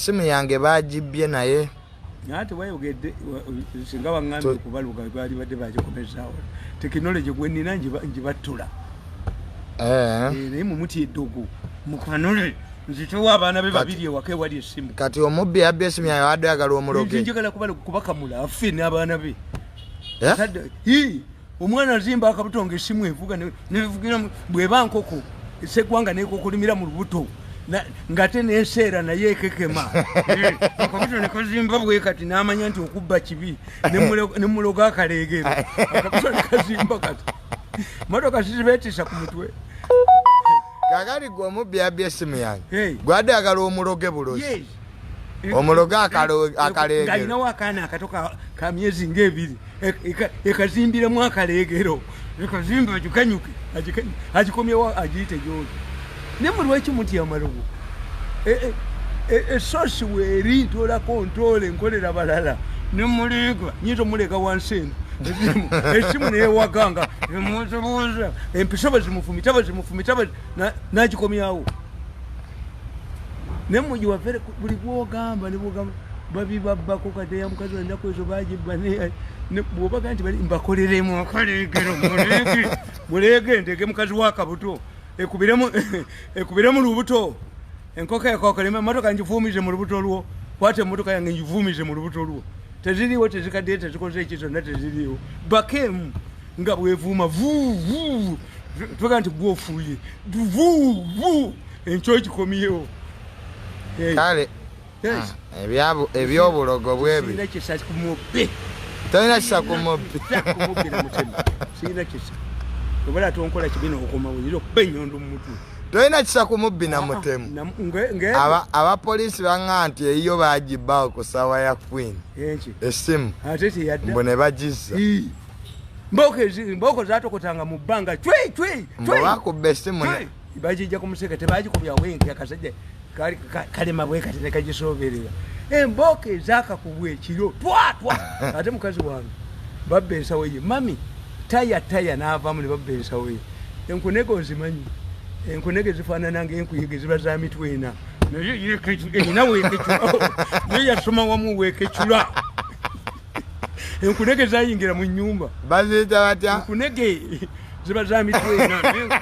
esimu yange bagibye naye ate wayogedde singa waŋŋambye okubaluka bali badde bagikomezaawo tekinologi gwe nnina njibattula naye mumuti eddogo mukanule nzitowa abaana be babiri ewaka ewali essimu kati omubbi yabbye esimu yange wadde ayagala omuloge njagala kubakamula affe n'abaana be omwana azimba akabuto ng'essimu evuga nevugira bw'eba nkoko eseggwanga nekokolimira mu lubuto ngate nenseera naye ekekema akabuto nekazimba bwe kati n'amanya nti okubba kibi nemuloga akaleegero akabuto nekazimba kati motoka sizibeetisa ku mutwe kakati gwe omubbi yabbye esimu yange gwadde ayagala omuloge bulozi omuloge akaleegero ng'alinawo akaana akato ka myezi ng'ebiri ekazimbiremu akaleegero ekazimba agikanyuke agikomyewo agiyite gyoli ne mu lweki mutya amalugu esosi weeri ntolako ntoole nkolera balala nemuliga nyinza omuleega wansi eno esimu neyewaganga emubuuza empiso bazimufumita nagikomyawo nemugiwafere buli bwogamba nebwogamba babibabbako kadeya mukazi wandaku ezo bagibba bwobaga nti mbakoleremu akaleegero mulege ndege mukazi wakabuto ekubiremu lubuto enkoko ekokolema motoka ngivuumize mu lubuto lwo kwate emotoka yange ngivuumize mu lubuto lwo teziriwo tezikadde tezikoze ekizonna teziriwo bakemu nga bwevuuma vuuvu toga nti bwofuuye vuuvu enkyo kikomyewo kale ebyobulogo bwebi sirina kisa kumubbe tolina kisa kumubbi sirina kisa obala tonkola kibi n'okukoma oyinza okuba ennyondo mu mutwe tolina kisa ku mubbi na mutemu abapoliisi baŋŋa nti eyo bagibbawo ku ssaawa ya Queen essimu ate teyadda mbu ne bagizza mbooko zatokotanga mu bbanga mbu bakubba essimu bagijja ku museke tebagikubyawo enke akasajja kalema bwe kati nekagisoberera embooka ezakakubwa ekiro twatwa ate mukazi wange babba ensawo ye mami taya n'avaamu ne babba ensawo ye enkunege ozimanyi enkunege zifaanana ngaenkuyege ziba za mitwe ena erina weekeculawo naye yasoma wamu weekecula enkunege zayingira mu nnyumba baziyita batya enkunege ziba za mitwe ena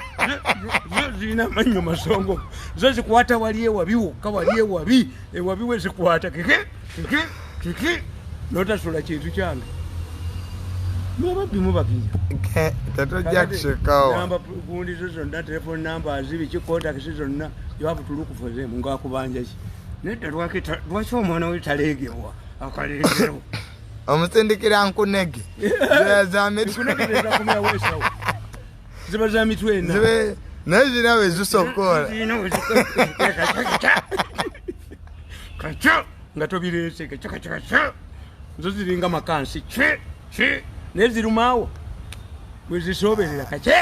zirina amannyo masongo zo zikwata wali ewabi wokka wali ewabi we zikwata kiki notasula kintu kyange nobabbimu baginya tetojja kusekawo namba gundizo zonna telefoni namba zibiki kontakisi zonna yabutulukufuzeemu ngaakubanja ki nedda lwaki omwana we taleegebwa akaleegero omusindikira nkunege nkunege zezakumyaweesawo ziba za mitwe ena naye zirina we zisokola kaco nga tobireese kaco zo ziringa makansi naye zirumaawo bwe zisoberera kace